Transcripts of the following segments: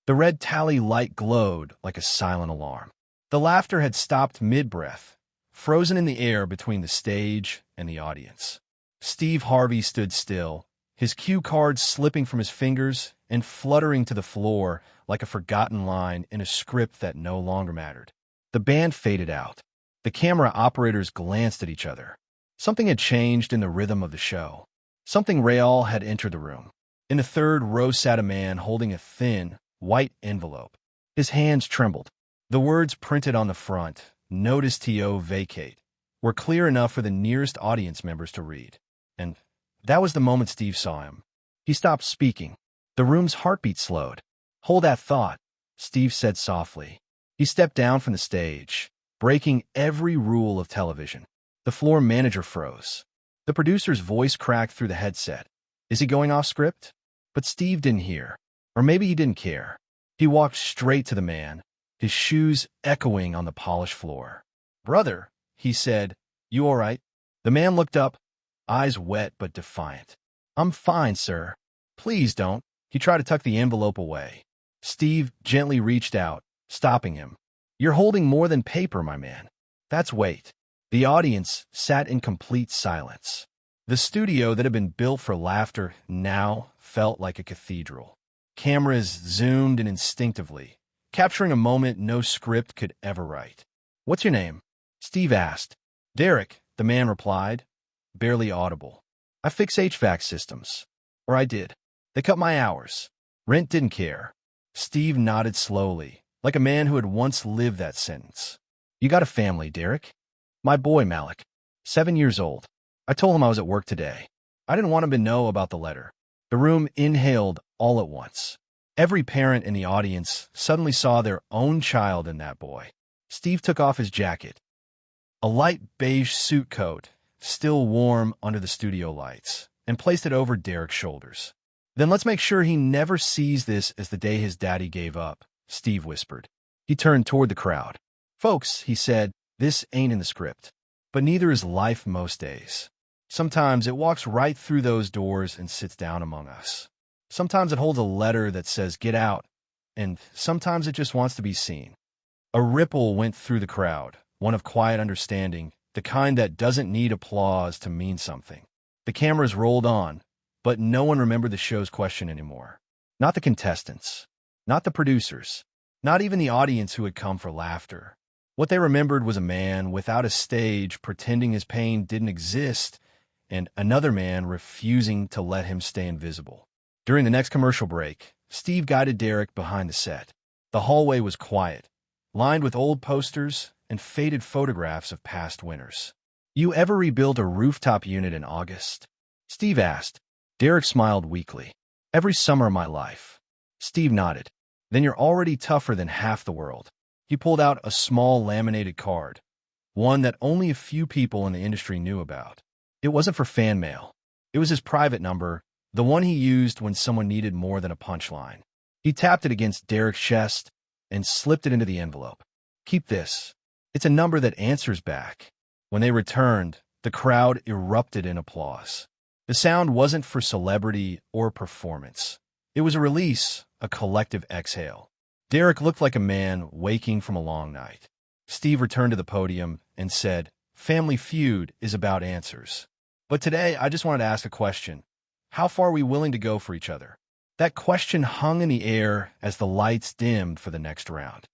The red tally light glowed like a silent alarm. The laughter had stopped mid-breath, frozen in the air between the stage and the audience. Steve Harvey stood still, his cue cards slipping from his fingers and fluttering to the floor like a forgotten line in a script that no longer mattered. The band faded out. The camera operators glanced at each other. Something had changed in the rhythm of the show. Something real had entered the room. In the third row sat a man holding a thin, white envelope. His hands trembled. The words printed on the front, "Notice TO vacate," were clear enough for the nearest audience members to read. And that was the moment Steve saw him. He stopped speaking. The room's heartbeat slowed. "Hold that thought," Steve said softly. He stepped down from the stage, breaking every rule of television. The floor manager froze. The producer's voice cracked through the headset. Is he going off script? But Steve didn't hear. Or maybe he didn't care. He walked straight to the man, his shoes echoing on the polished floor. "Brother," he said, "you all right?" The man looked up, eyes wet but defiant. "I'm fine, sir." "Please don't." He tried to tuck the envelope away. Steve gently reached out, stopping him. "You're holding more than paper, my man. That's weight." The audience sat in complete silence. The studio that had been built for laughter now felt like a cathedral. Cameras zoomed in instinctively, capturing a moment no script could ever write. "What's your name?" Steve asked. "Derek," the man replied, barely audible. "I fix HVAC systems." Or I did. They cut my hours. Rent didn't care. Steve nodded slowly, like a man who had once lived that sentence. "You got a family, Derek?" "My boy, Malik. 7 years old. I told him I was at work today. I didn't want him to know about the letter." The room inhaled all at once. Every parent in the audience suddenly saw their own child in that boy. Steve took off his jacket. A light beige suit coat, still warm under the studio lights, and placed it over Derek's shoulders. "Then let's make sure he never sees this as the day his daddy gave up," Steve whispered. He turned toward the crowd. "Folks," he said, "this ain't in the script. But neither is life most days. Sometimes it walks right through those doors and sits down among us. Sometimes it holds a letter that says, 'Get out,' and sometimes it just wants to be seen." A ripple went through the crowd, one of quiet understanding, the kind that doesn't need applause to mean something. The cameras rolled on, but no one remembered the show's question anymore. Not the contestants, not the producers, not even the audience who had come for laughter. What they remembered was a man without a stage pretending his pain didn't exist, and another man refusing to let him stay invisible. During the next commercial break, Steve guided Derek behind the set. The hallway was quiet, lined with old posters and faded photographs of past winners. "You ever rebuild a rooftop unit in August?" Steve asked. Derek smiled weakly. "Every summer of my life." Steve nodded. "Then you're already tougher than half the world." He pulled out a small laminated card, one that only a few people in the industry knew about. It wasn't for fan mail. It was his private number, the one he used when someone needed more than a punchline. He tapped it against Derek's chest and slipped it into the envelope. "Keep this. It's a number that answers back." When they returned, the crowd erupted in applause. The sound wasn't for celebrity or performance. It was a release, a collective exhale. Derek looked like a man waking from a long night. Steve returned to the podium and said, "Family Feud is about answers. But today, I just wanted to ask a question. How far are we willing to go for each other?" That question hung in the air as the lights dimmed for the next round.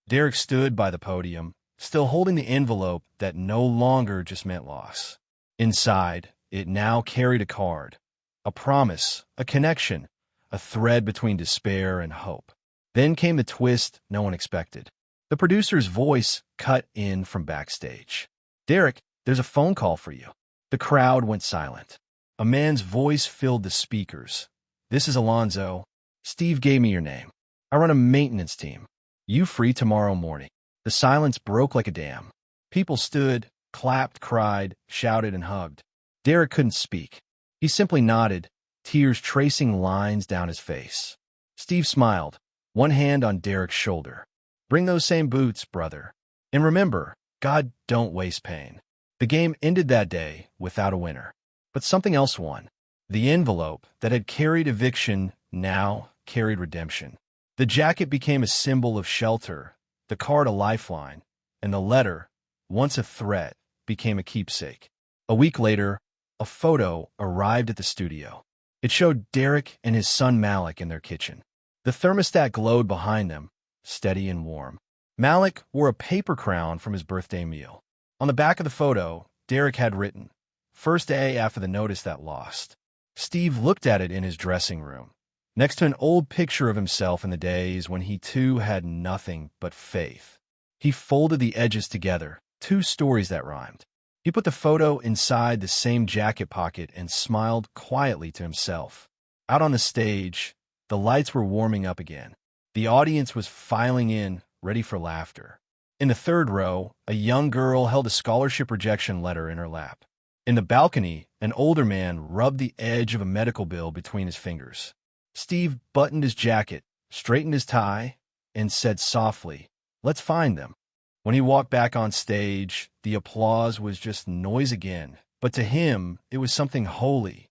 Derek stood by the podium, still holding the envelope that no longer just meant loss. Inside, it now carried a card, a promise, a connection, a thread between despair and hope. Then came the twist no one expected. The producer's voice cut in from backstage. "Derek, there's a phone call for you." The crowd went silent. A man's voice filled the speakers. "This is Alonzo. Steve gave me your name. I run a maintenance team. You free tomorrow morning?" The silence broke like a dam. People stood, clapped, cried, shouted, and hugged. Derek couldn't speak. He simply nodded, tears tracing lines down his face. Steve smiled, one hand on Derek's shoulder. "Bring those same boots, brother. And remember, God don't waste pain." The game ended that day without a winner. But something else won. The envelope that had carried eviction now carried redemption. The jacket became a symbol of shelter, the card a lifeline, and the letter, once a threat, became a keepsake. A week later, a photo arrived at the studio. It showed Derek and his son Malik in their kitchen. The thermostat glowed behind them, steady and warm. Malik wore a paper crown from his birthday meal. On the back of the photo, Derek had written, "First day after the notice that lost." Steve looked at it in his dressing room, next to an old picture of himself in the days when he too had nothing but faith. He folded the edges together, two stories that rhymed. He put the photo inside the same jacket pocket and smiled quietly to himself. Out on the stage, the lights were warming up again. The audience was filing in, ready for laughter. In the third row, a young girl held a scholarship rejection letter in her lap. In the balcony, an older man rubbed the edge of a medical bill between his fingers. Steve buttoned his jacket, straightened his tie, and said softly, "Let's find them." When he walked back on stage, the applause was just noise again, but to him, it was something holy.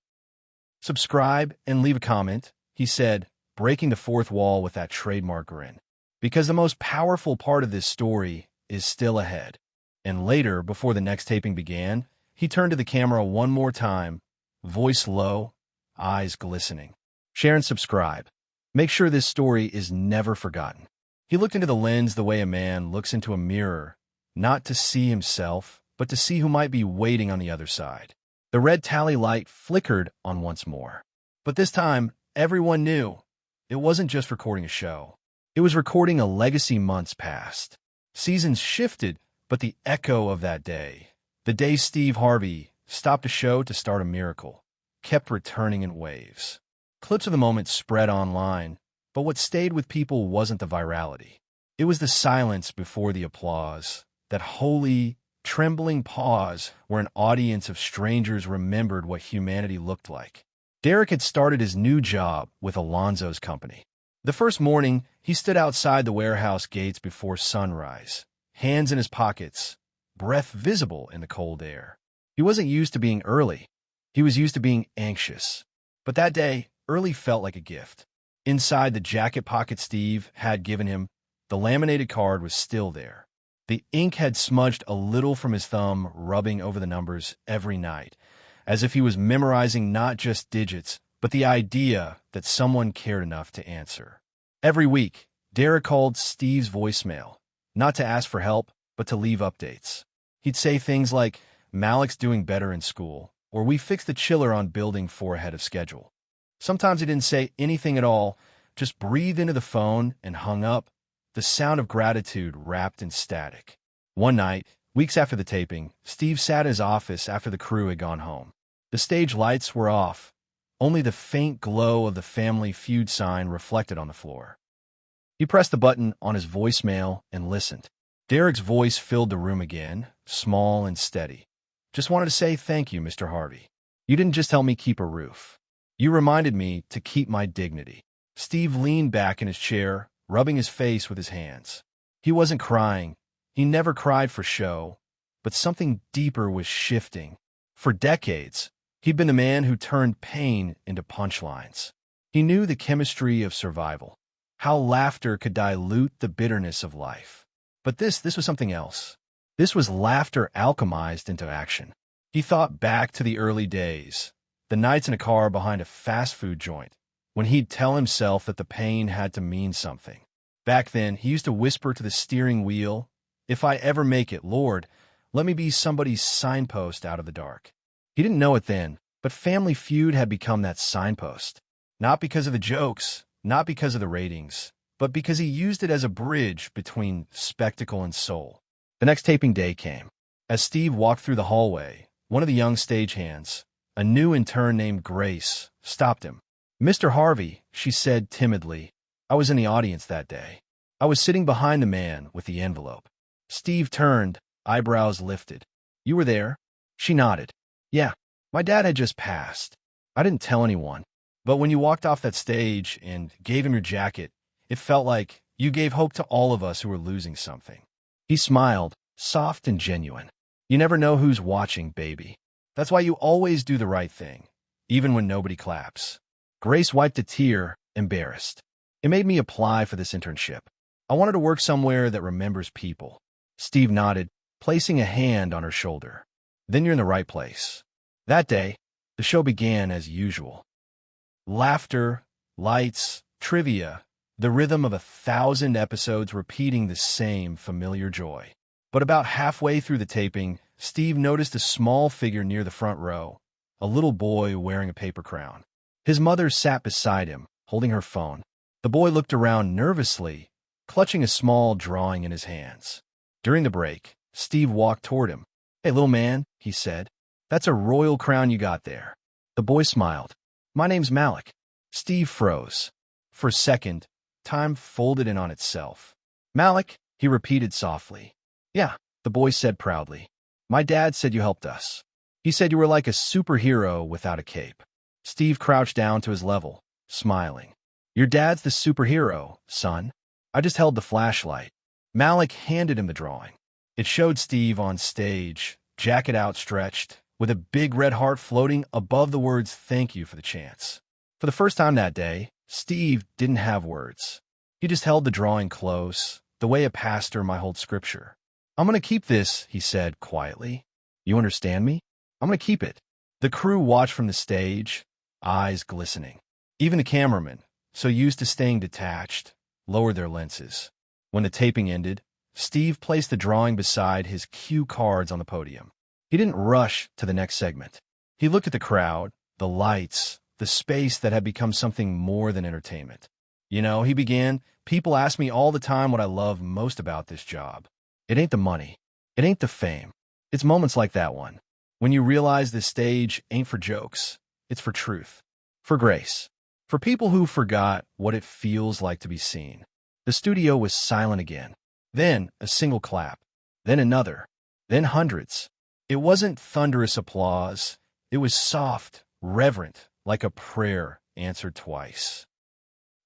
"Subscribe and leave a comment," he said, breaking the fourth wall with that trademark grin. Because the most powerful part of this story is still ahead. And later, before the next taping began, he turned to the camera one more time, voice low, eyes glistening. "Share and subscribe. Make sure this story is never forgotten." He looked into the lens the way a man looks into a mirror, not to see himself, but to see who might be waiting on the other side. The red tally light flickered on once more. But this time, everyone knew. It wasn't just recording a show. It was recording a legacy months past. Seasons shifted, but the echo of that day, the day Steve Harvey stopped a show to start a miracle, kept returning in waves. Clips of the moment spread online, but what stayed with people wasn't the virality. It was the silence before the applause, that holy, trembling pause where an audience of strangers remembered what humanity looked like. Derek had started his new job with Alonzo's company. The first morning, he stood outside the warehouse gates before sunrise, hands in his pockets, breath visible in the cold air. He wasn't used to being early. He was used to being anxious. But that day, early felt like a gift. Inside the jacket pocket Steve had given him, the laminated card was still there. The ink had smudged a little from his thumb, rubbing over the numbers every night, as if he was memorizing not just digits, but the idea that someone cared enough to answer. Every week, Derek called Steve's voicemail, not to ask for help, but to leave updates. He'd say things like, "Malik's doing better in school," or "We fixed the chiller on building 4 ahead of schedule." Sometimes he didn't say anything at all, just breathed into the phone and hung up, the sound of gratitude wrapped in static. One night, weeks after the taping, Steve sat in his office after the crew had gone home. The stage lights were off. Only the faint glow of the family Feud sign reflected on the floor. He pressed the button on his voicemail and listened. Derek's voice filled the room again, small and steady. "Just wanted to say thank you, Mr. Harvey. You didn't just help me keep a roof. You reminded me to keep my dignity." Steve leaned back in his chair, rubbing his face with his hands. He wasn't crying. He never cried for show, but something deeper was shifting. For decades, he'd been the man who turned pain into punchlines. He knew the chemistry of survival, how laughter could dilute the bitterness of life. But this was something else. This was laughter alchemized into action. He thought back to the early days, the nights in a car behind a fast food joint, when he'd tell himself that the pain had to mean something. Back then, he used to whisper to the steering wheel, "If I ever make it, Lord, let me be somebody's signpost out of the dark." He didn't know it then, but Family Feud had become that signpost. Not because of the jokes, not because of the ratings, but because he used it as a bridge between spectacle and soul. The next taping day came. As Steve walked through the hallway, one of the young stagehands, a new intern named Grace, stopped him. "Mr. Harvey," she said timidly, "I was in the audience that day. I was sitting behind the man with the envelope." Steve turned, eyebrows lifted. "You were there?" She nodded. "Yeah, my dad had just passed. I didn't tell anyone. But when you walked off that stage and gave him your jacket, it felt like you gave hope to all of us who were losing something." He smiled, soft and genuine. "You never know who's watching, baby. That's why you always do the right thing, even when nobody claps." Grace wiped a tear, embarrassed. It made me apply for this internship. I wanted to work somewhere that remembers people. Steve nodded, placing a hand on her shoulder. Then you're in the right place. That day, the show began as usual. Laughter, lights, trivia, the rhythm of 1,000 episodes repeating the same familiar joy. But about halfway through the taping, Steve noticed a small figure near the front row, a little boy wearing a paper crown. His mother sat beside him, holding her phone. The boy looked around nervously, clutching a small drawing in his hands. During the break, Steve walked toward him. "Hey, little man," he said. "That's a royal crown you got there." The boy smiled. "My name's Malik." Steve froze. For a second, time folded in on itself. "Malik," he repeated softly. "Yeah," the boy said proudly. "My dad said you helped us. He said you were like a superhero without a cape." Steve crouched down to his level, smiling. "Your dad's the superhero, son. I just held the flashlight." Malik handed him the drawing. It showed Steve on stage, jacket outstretched, with a big red heart floating above the words "Thank you" for the chance. For the first time that day, Steve didn't have words. He just held the drawing close, the way a pastor might hold scripture. "I'm going to keep this," he said quietly. "You understand me? I'm going to keep it." The crew watched from the stage, eyes glistening. Even the cameramen, so used to staying detached, lowered their lenses. When the taping ended, Steve placed the drawing beside his cue cards on the podium. He didn't rush to the next segment. He looked at the crowd, the lights, the space that had become something more than entertainment. "You know," he began, "people ask me all the time what I love most about this job. It ain't the money. It ain't the fame. It's moments like that one, when you realize this stage ain't for jokes. It's for truth, for grace, for people who forgot what it feels like to be seen." The studio was silent again. Then a single clap, then another, then hundreds. It wasn't thunderous applause. It was soft, reverent, like a prayer answered twice.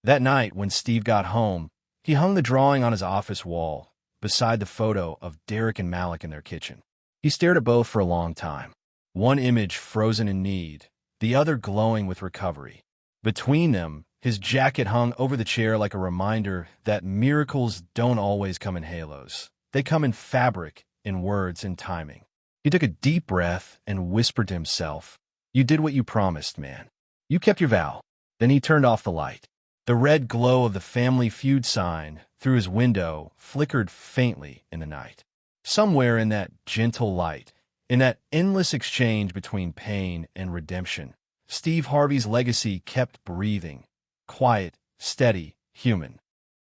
That night, when Steve got home, he hung the drawing on his office wall, beside the photo of Derek and Malik in their kitchen. He stared at both for a long time, one image frozen in need, the other glowing with recovery. Between them, his jacket hung over the chair like a reminder that miracles don't always come in halos. They come in fabric, in words, in timing. He took a deep breath and whispered to himself, "You did what you promised, man. You kept your vow." Then he turned off the light. The red glow of the family Feud sign through his window flickered faintly in the night. Somewhere in that gentle light, in that endless exchange between pain and redemption, Steve Harvey's legacy kept breathing, quiet, steady, human.